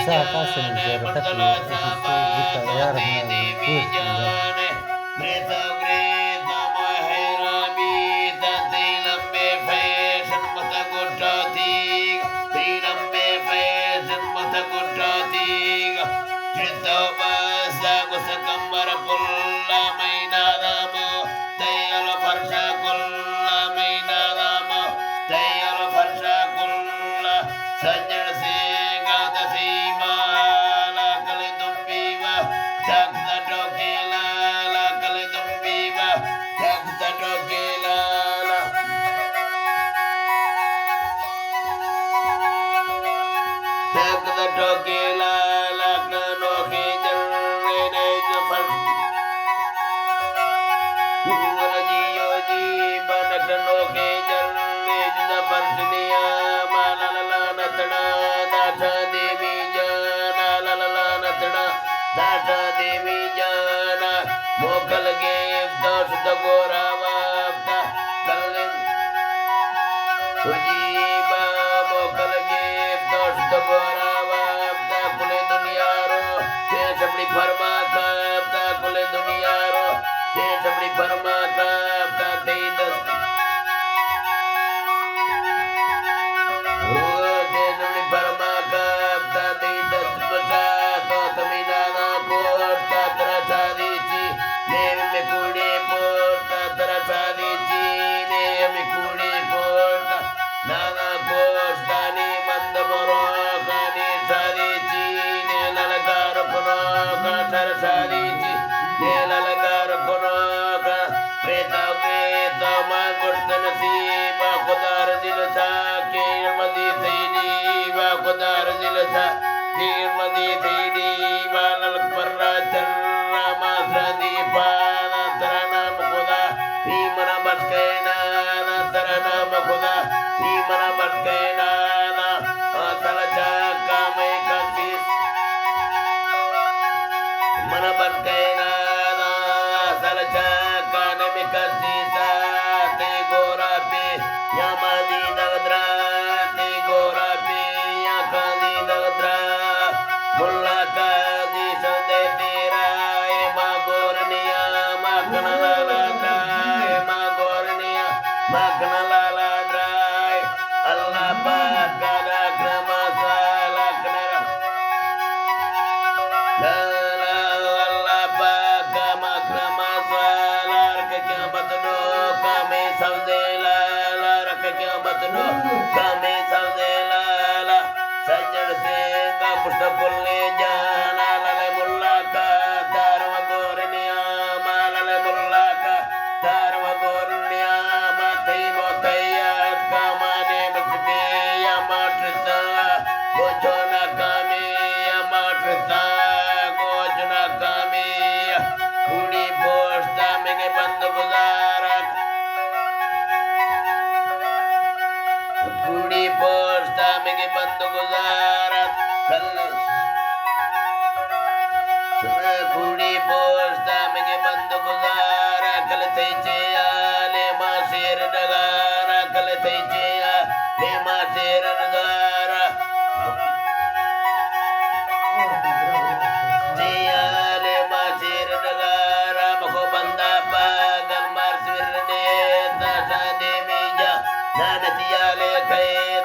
ساعة عشان زيارتك بك يا رب كويس يا Sajjad Singh Adasima Kalitumbiva Jakta Tokila Kalitumbiva Jakta Tokila Jakta Tokila Lakno Hijar Rene Jafar Walaji Yoji Banakno Hijar Rene Jafar Natana Data Devi Jana Lala Natana Data Devi Jana Mokal gave those the Goravata Kalin Ujiba Mokal gave those the Goravata Kule Duniaro Chesabli Parmaka Kule Duniaro Chesabli Parmaka Taidas Nana Tiale Kay